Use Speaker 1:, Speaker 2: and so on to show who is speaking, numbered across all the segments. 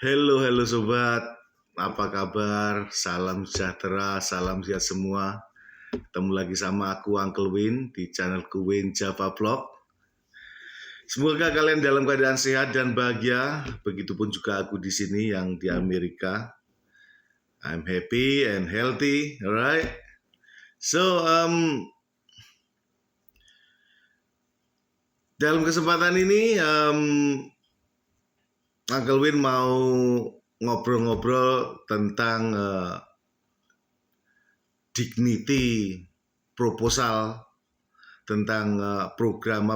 Speaker 1: Halo sobat, apa kabar? Salam sejahtera, salam sehat semua. Ketemu lagi sama aku Uncle Win di channelku Win Java Vlog. Semoga kalian dalam keadaan sehat dan bahagia. Begitupun juga aku di sini yang di Amerika. I'm happy and healthy, alright? So, dalam kesempatan ini Uncle Win mau ngobrol-ngobrol tentang dignity proposal, tentang program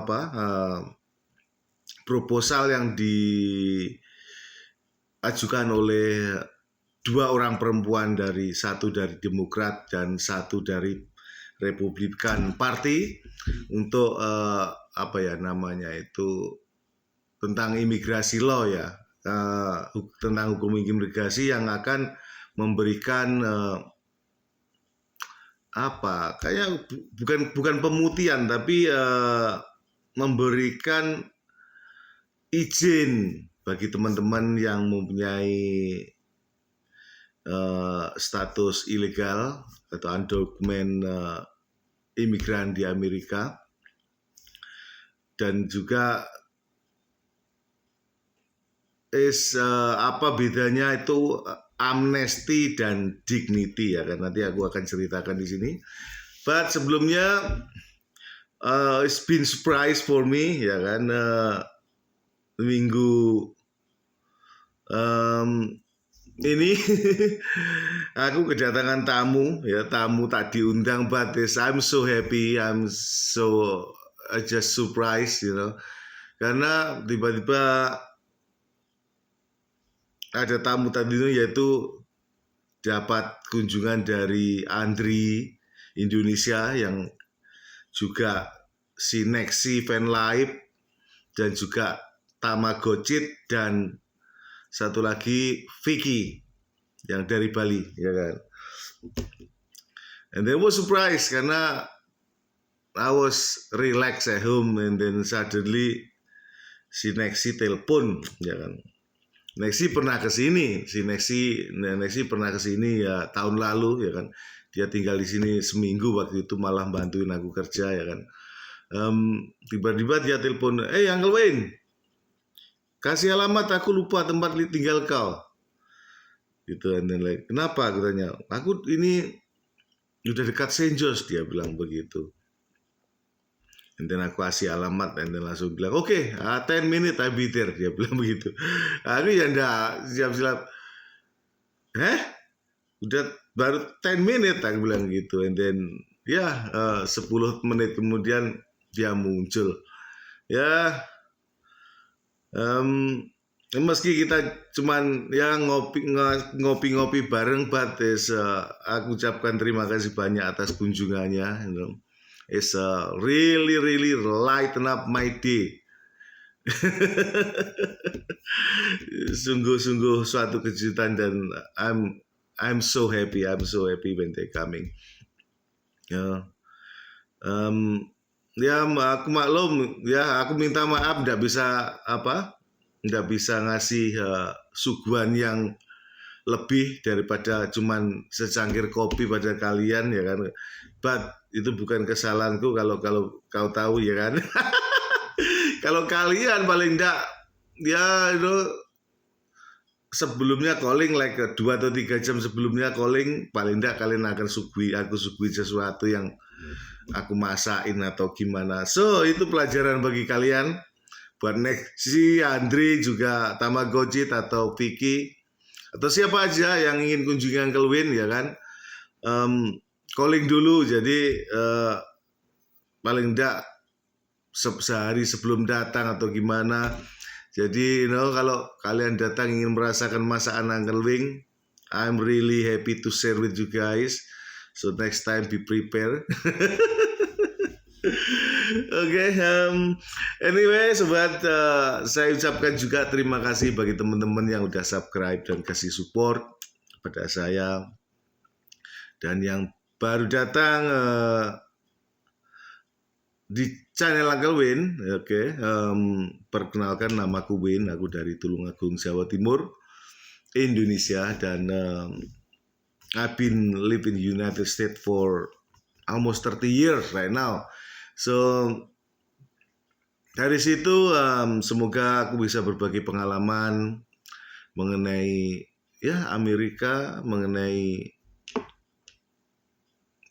Speaker 1: proposal yang diajukan oleh dua orang perempuan, satu dari Demokrat dan satu dari Republikan Party, untuk tentang imigrasi law ya, tentang hukum imigrasi yang akan memberikan kayak bukan pemutihan, tapi memberikan izin bagi teman-teman yang mempunyai status ilegal atau undocumented imigran di Amerika, dan juga apa bedanya itu amnesti dan dignity ya kan, nanti aku akan ceritakan di sini. But sebelumnya it's been surprise for me ya kan, minggu ini aku kedatangan tamu ya, tamu tak diundang, but I'm so happy, I'm so just surprised, karena tiba-tiba ada tamu tadi itu, yaitu dapat kunjungan dari Andri Indonesia, yang juga si Nexi Fan Live, dan juga Tamagotchit, dan satu lagi Vicky yang dari Bali ya kan. And then was surprised karena I was relax at home, and then suddenly si Nexi telepon ya kan. Nexi pernah ke sini, Nexi pernah ke sini ya tahun lalu ya kan. Dia tinggal di sini seminggu, waktu itu malah bantuin aku kerja ya kan. Tiba-tiba dia telepon, Uncle Wayne, kasih alamat, aku lupa tempat tinggal kau. Gitu, and then like, kenapa? Aku tanya, aku ini udah dekat St. George, dia bilang begitu. And then aku kasih alamat, and then langsung bilang, okay, 10 minutes I be there, dia bilang begitu. Aku ya enggak siap-siap, udah baru 10 minutes, aku bilang gitu. And then 10 menit kemudian dia muncul. Ya, meski kita cuman ya ngopi-ngopi bareng, but aku ucapkan terima kasih banyak atas kunjungannya. It's really lighten up my day. Sungguh suatu kejutan, dan I'm so happy when they coming. Aku maklum ya, aku minta maaf nggak bisa ngasih suguhan yang lebih daripada cuman secangkir kopi pada kalian ya kan. But itu bukan kesalahanku kalau kau tahu ya kan. Kalau kalian paling enggak ya sebelumnya calling, like 2 atau 3 jam sebelumnya calling, paling enggak kalian akan aku suguhi sesuatu yang aku masakin atau gimana. So itu pelajaran bagi kalian, buat Nexi, Andri, juga Tamagotchit atau Vicky, atau siapa aja yang ingin kunjungi Uncle Win ya kan. Calling dulu, jadi paling enggak sehari sebelum datang atau gimana. Jadi kalau kalian datang ingin merasakan masakan Uncle Win, I'm really happy to share with you guys. So next time be prepared. Oke, anyway sobat, saya ucapkan juga terima kasih bagi teman-teman yang udah subscribe dan kasih support pada saya, dan yang baru datang di channel Uncle Win. Perkenalkan, namaku Win, aku dari Tulungagung, Jawa Timur. Indonesia dan I've been living in the United States for almost 30 years right now. So dari situ semoga aku bisa berbagi pengalaman mengenai ya Amerika, mengenai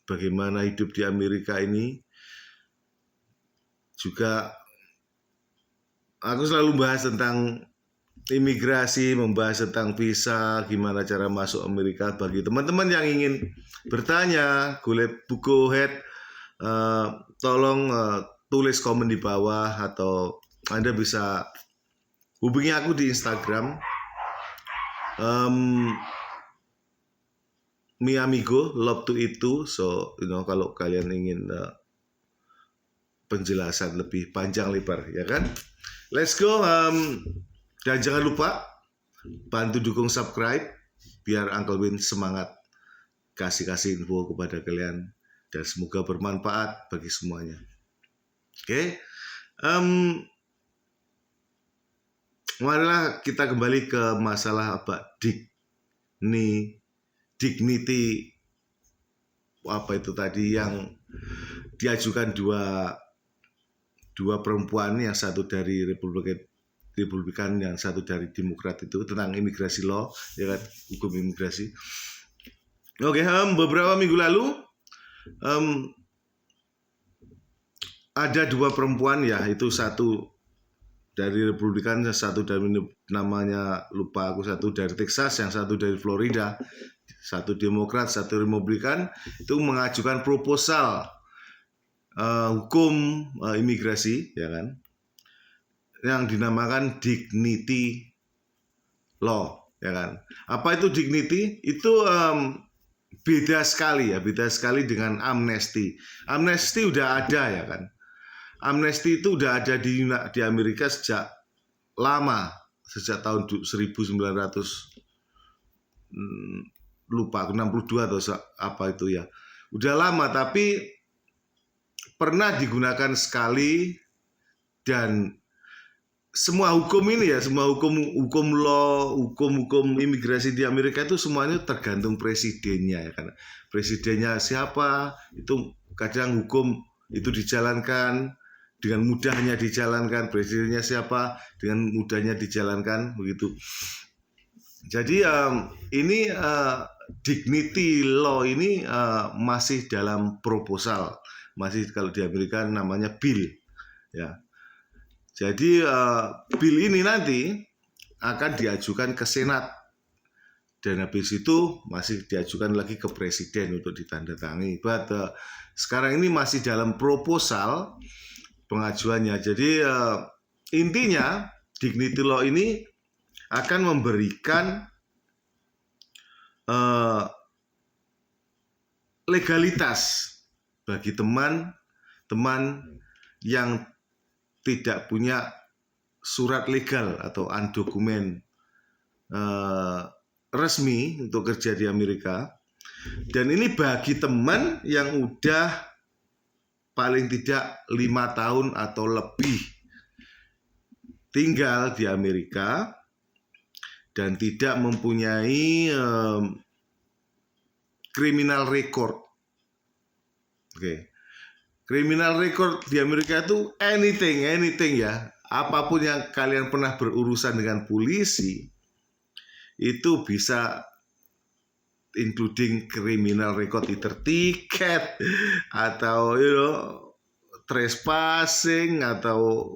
Speaker 1: bagaimana hidup di Amerika ini. Juga aku selalu bahas tentang imigrasi, membahas tentang visa, gimana cara masuk Amerika. Bagi teman-teman yang ingin bertanya, go ahead, tolong tulis komen di bawah, atau Anda bisa hubungi aku di Instagram Mi Amigo Love to Itu. So kalau kalian ingin penjelasan lebih panjang lebar, ya kan? Let's go. Dan jangan lupa bantu dukung subscribe biar Uncle Win semangat kasih info kepada kalian, dan semoga bermanfaat bagi semuanya. Oke. Marilah kita kembali ke masalah apa? Dignity apa itu tadi yang diajukan dua perempuan, yang satu dari Republikan, yang satu dari Demokrat, itu tentang imigrasi law, ya kan, hukum imigrasi. Oke, beberapa minggu lalu ada dua perempuan, ya, itu satu dari Republikan, satu dari, namanya lupa aku, satu dari Texas, yang satu dari Florida, satu Demokrat, satu Republikan, itu mengajukan proposal hukum imigrasi, ya kan, yang dinamakan dignity law, ya kan. Apa itu dignity? Itu beda sekali dengan amnesti. Amnesti udah ada, ya kan. Amnesti itu udah ada di Amerika sejak lama, sejak tahun 1900 lupa 62 atau apa itu, ya. Udah lama, tapi pernah digunakan sekali, dan semua hukum ini, ya, semua hukum law, hukum imigrasi di Amerika itu semuanya tergantung presidennya, ya kan. Presidennya siapa, itu kadang hukum itu dijalankan dengan mudahnya, dijalankan. Presidennya siapa, dengan mudahnya dijalankan, begitu. Jadi ini dignity law ini masih dalam proposal, masih kalau di Amerika namanya bill, ya. Jadi bill ini nanti akan diajukan ke Senat, dan habis itu masih diajukan lagi ke Presiden untuk ditandatangani. But sekarang ini masih dalam proposal pengajuannya. Jadi intinya dignity law ini akan memberikan legalitas bagi teman-teman yang tidak punya surat legal atau undokumen resmi untuk kerja di Amerika. Dan ini bagi teman yang udah paling tidak 5 tahun atau lebih tinggal di Amerika dan tidak mempunyai criminal record. Oke. Criminal record di Amerika itu anything, ya. Apapun yang kalian pernah berurusan dengan polisi itu bisa including criminal record, either tiket atau trespassing, atau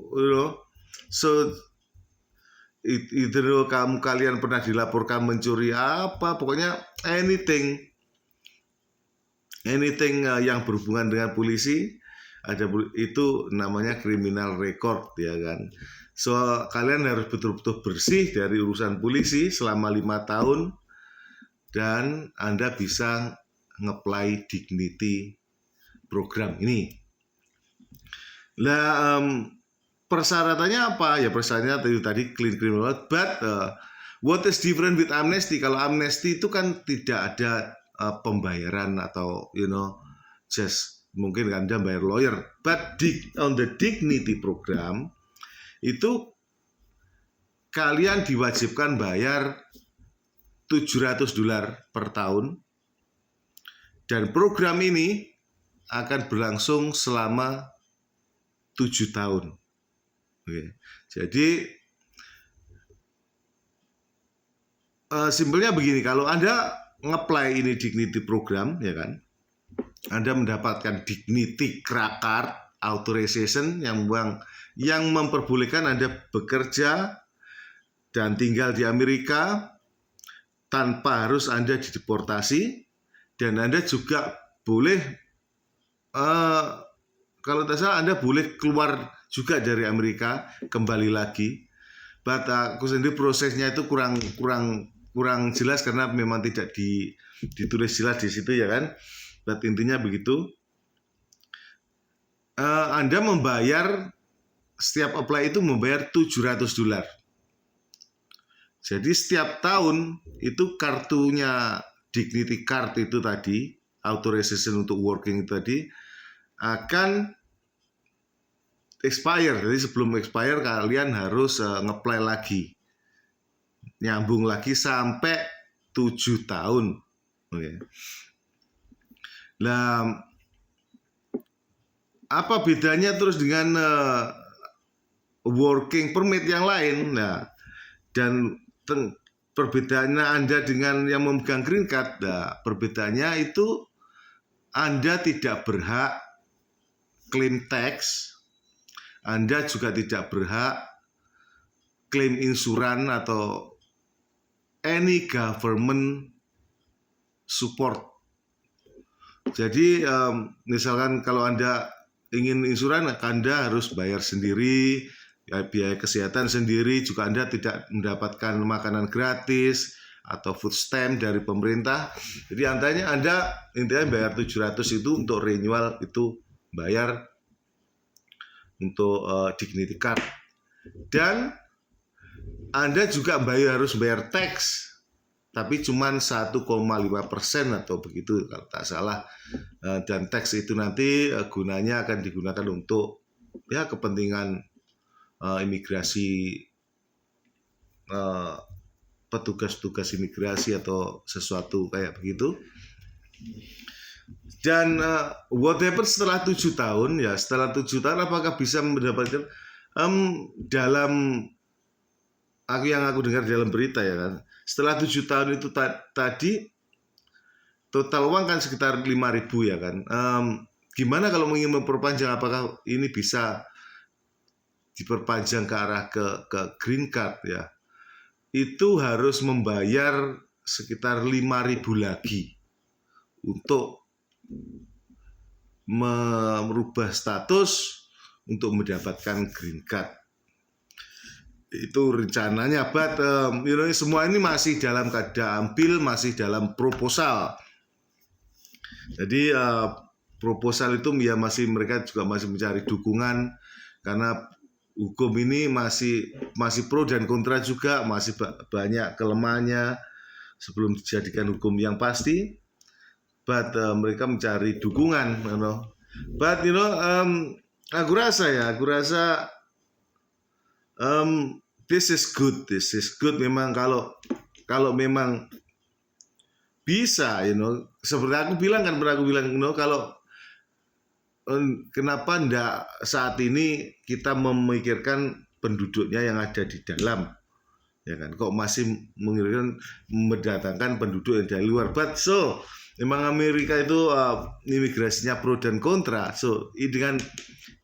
Speaker 1: so either kalian pernah dilaporkan mencuri apa, pokoknya anything yang berhubungan dengan polisi, itu namanya criminal record, ya kan. So kalian harus betul-betul bersih dari urusan polisi selama 5 tahun, dan Anda bisa nge-apply dignity program ini. Nah, persyaratannya apa? Ya persyaratannya tadi clean criminal. But what is different with amnesty? Kalau amnesty itu kan tidak ada pembayaran atau just mungkin Anda bayar lawyer. But on the dignity program itu kalian diwajibkan bayar $700 per tahun. Dan program ini akan berlangsung selama 7 tahun. Oke. Jadi simpelnya begini, kalau Anda nge-apply ini Dignity program, ya kan, Anda mendapatkan Dignity Card Authorization yang memperbolehkan Anda bekerja dan tinggal di Amerika tanpa harus Anda dideportasi, dan Anda juga boleh, kalau tidak salah, Anda boleh keluar juga dari Amerika, kembali lagi. But aku sendiri prosesnya itu kurang jelas karena memang tidak ditulis jelas di situ, ya kan. But intinya begitu. Anda membayar, setiap apply itu membayar $700. Jadi setiap tahun itu kartunya Dignity Card itu tadi, authorization untuk working itu tadi, akan expire. Jadi sebelum expire kalian harus nge-apply lagi, nyambung lagi sampai 7 tahun. Oke. Nah, apa bedanya terus dengan working permit yang lain? Nah, dan perbedaannya Anda dengan yang memegang green card, nah, perbedaannya itu Anda tidak berhak klaim tax, Anda juga tidak berhak klaim insuran atau any government support. Jadi misalkan kalau Anda ingin insuran, Anda harus bayar sendiri, ya, biaya kesehatan sendiri, juga Anda tidak mendapatkan makanan gratis atau food stamp dari pemerintah. Jadi Anda intinya bayar 700 itu untuk renewal, itu bayar untuk Dignity Card. Dan Anda juga harus bayar tax, tapi cuma 1,5% atau begitu kalau tak salah. Dan tax itu nanti gunanya akan digunakan untuk ya kepentingan imigrasi, petugas-petugas imigrasi atau sesuatu kayak begitu. Dan what happens setelah 7 tahun? Ya, setelah 7 tahun apakah bisa mendapatkan dalam yang aku dengar dalam berita, ya kan, setelah 7 tahun itu tadi total uang kan sekitar 5.000, ya kan. Gimana kalau ingin memperpanjang, apakah ini bisa diperpanjang ke arah ke green card? Ya, itu harus membayar sekitar 5.000 lagi untuk merubah status untuk mendapatkan green card. Itu rencananya, but semua ini masih dalam keadaan masih dalam proposal. Jadi proposal itu ya mereka juga masih mencari dukungan, karena hukum ini masih pro dan kontra juga, masih banyak kelemahannya sebelum dijadikan hukum yang pasti. But mereka mencari dukungan, But aku rasa this is good. Memang kalau memang bisa, seperti aku bilang, kalau kenapa enggak saat ini kita memikirkan penduduknya yang ada di dalam, ya kan? Kok masih mendatangkan penduduk yang dari luar? But so memang Amerika itu imigrasinya pro dan kontra. So dengan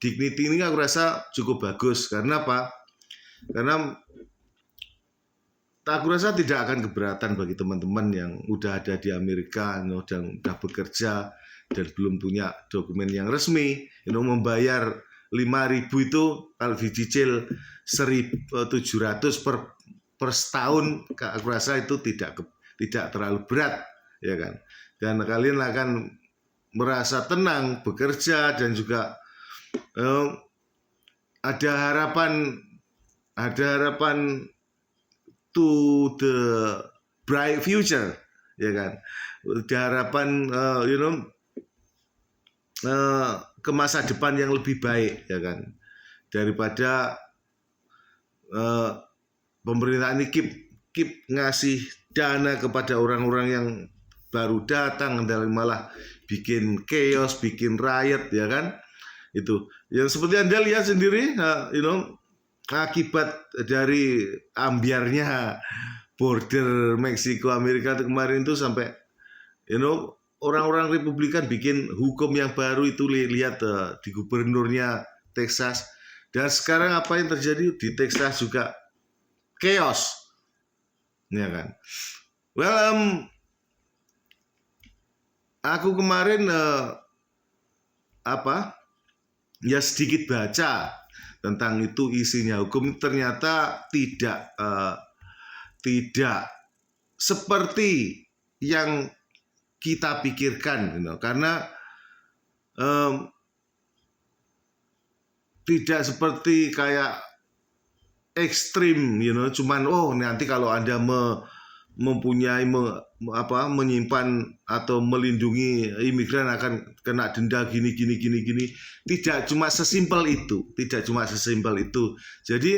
Speaker 1: Dignity ini aku rasa cukup bagus. Karena apa? Karena aku rasa tidak akan keberatan bagi teman-teman yang udah ada di Amerika, dan udah bekerja dan belum punya dokumen yang resmi, membayar 5.000 itu kalau dicicil 1.700 per setahun, aku rasa itu tidak terlalu berat, ya kan. Dan kalian akan merasa tenang bekerja, dan juga ada harapan to the bright future, ya kan. Ada harapan ke masa depan yang lebih baik, ya kan, daripada pemerintah ini keep ngasih dana kepada orang-orang yang baru datang dan malah bikin chaos, bikin riot, ya kan? Itu yang seperti Anda lihat sendiri, akibat dari ambiarnya border Meksiko Amerika kemarin itu sampai orang-orang Republikan bikin hukum yang baru itu. Lihat di gubernurnya Texas, dan sekarang apa yang terjadi di Texas juga chaos, ya kan? Well, aku kemarin ya sedikit baca tentang itu, isinya hukum ternyata tidak seperti yang kita pikirkan, karena tidak seperti kayak ekstrim, cuman nanti kalau Anda mempunyai menyimpan atau melindungi imigran akan kena denda gini. Tidak cuma sesimpel itu. Jadi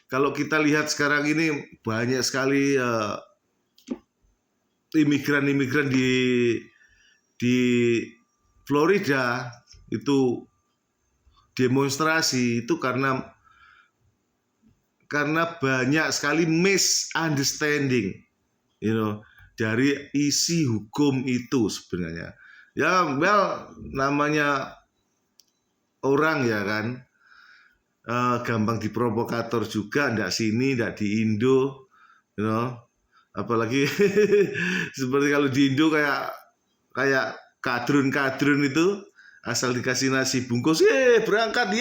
Speaker 1: kalau kita lihat sekarang ini banyak sekali imigran di Florida itu demonstrasi itu karena banyak sekali misunderstanding, dari isi hukum itu sebenarnya. Ya, namanya orang, ya kan, gampang diprovokator juga, ndak sini, ndak di Indo, apalagi seperti kalau di Indo kayak kadrun itu asal dikasih nasi bungkus, berangkat.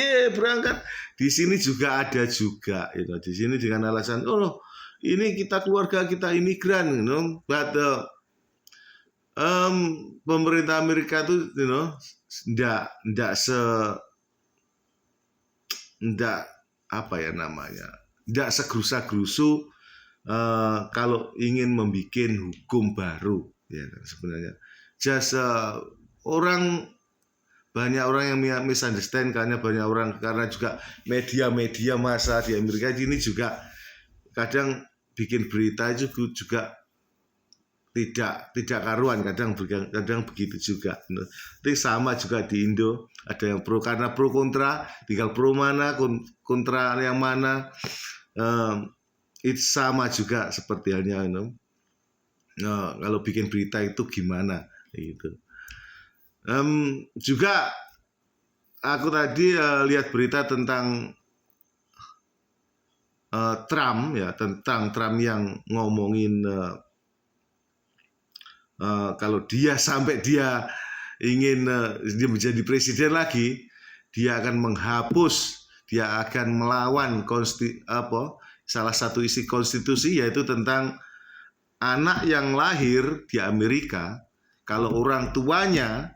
Speaker 1: Di sini juga ada juga, di sini dengan alasan ini kita keluarga kita imigran, but pemerintah Amerika tuh, ndak segrusa-gerusu kalau ingin membuat hukum baru, ya kan, sebenarnya. Banyak orang yang misunderstand karena juga media massa di Amerika ini juga kadang bikin berita itu juga tidak karuan, kadang begitu juga. Itu sama juga di Indo, ada yang pro kontra, tinggal pro mana, kontra yang mana. Itu sama juga seperti halnya kalau bikin berita itu gimana gitu. Juga aku tadi lihat berita tentang Trump, ya, tentang Trump yang ngomongin kalau dia ingin dia menjadi presiden lagi, dia akan melawan salah satu isi konstitusi, yaitu tentang anak yang lahir di Amerika, kalau orang tuanya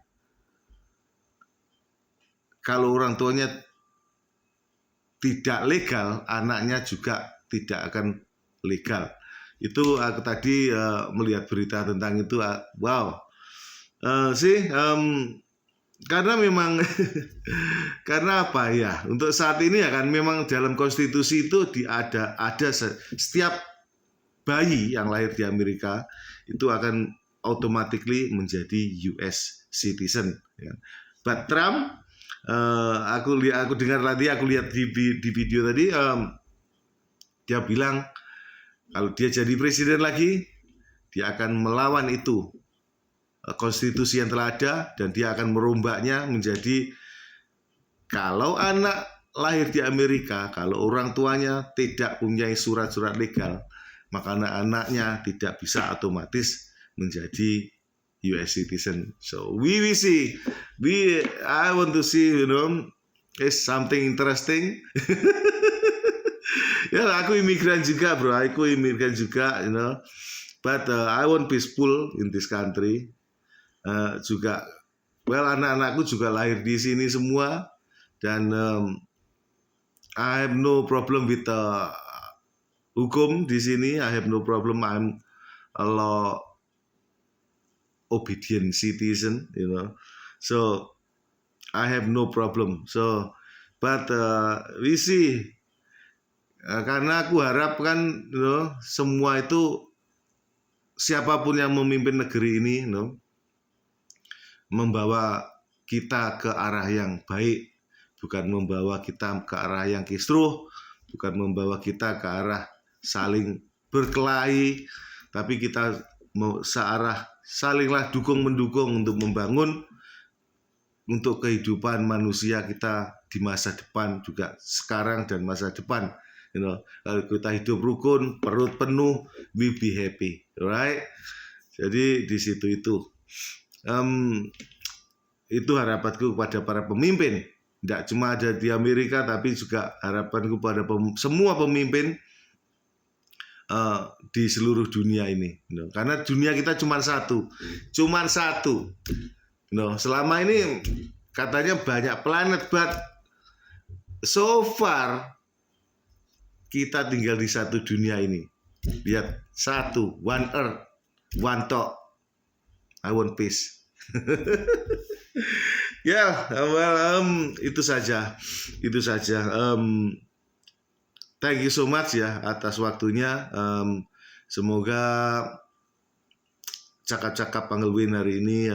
Speaker 1: tidak legal, anaknya juga tidak akan legal. Itu aku tadi melihat berita tentang itu. Wow, karena memang karena apa ya? Untuk saat ini, ya kan, memang dalam konstitusi itu ada setiap bayi yang lahir di Amerika itu akan automatically menjadi US citizen. Ya. But Trump, aku lihat di video tadi, dia bilang kalau dia jadi presiden lagi, dia akan melawan itu konstitusi yang telah ada, dan dia akan merombaknya menjadi kalau anak lahir di Amerika, kalau orang tuanya tidak punya surat-surat legal, maka anaknya tidak bisa otomatis menjadi US citizen. So we will see. I want to see, it's something interesting. Ya, aku imigran juga, bro. But I want peaceful in this country. Juga, anak-anakku juga lahir di sini semua, dan I have no problem with hukum di sini. I have no problem. I'm a law obedient citizen, so I have no problem. So, but we see Karena aku harap kan semua itu siapapun yang memimpin negeri ini membawa kita ke arah yang baik, bukan membawa kita ke arah yang kisruh, bukan membawa kita ke arah saling berkelahi, tapi kita searah salinglah dukung-mendukung untuk membangun untuk kehidupan manusia kita di masa depan, juga sekarang dan masa depan. Kalau kita hidup rukun, perut penuh, we be happy, right? Jadi di situ itu harapanku kepada para pemimpin. Tidak cuma ada di Amerika, tapi juga harapanku pada semua pemimpin di seluruh dunia ini. Karena dunia kita cuma satu. Selama ini katanya banyak planet, but so far kita tinggal di satu dunia ini. Lihat, satu, one earth, one thought. I want peace. Ya, itu saja. Thank you so much ya atas waktunya. Semoga cakap-cakap Pangelwin hari ini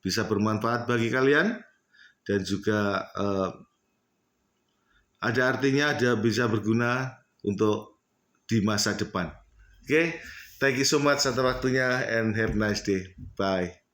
Speaker 1: bisa bermanfaat bagi kalian, dan juga ada artinya, ada bisa berguna untuk di masa depan. Oke, thank you so much atas waktunya and have a nice day. Bye.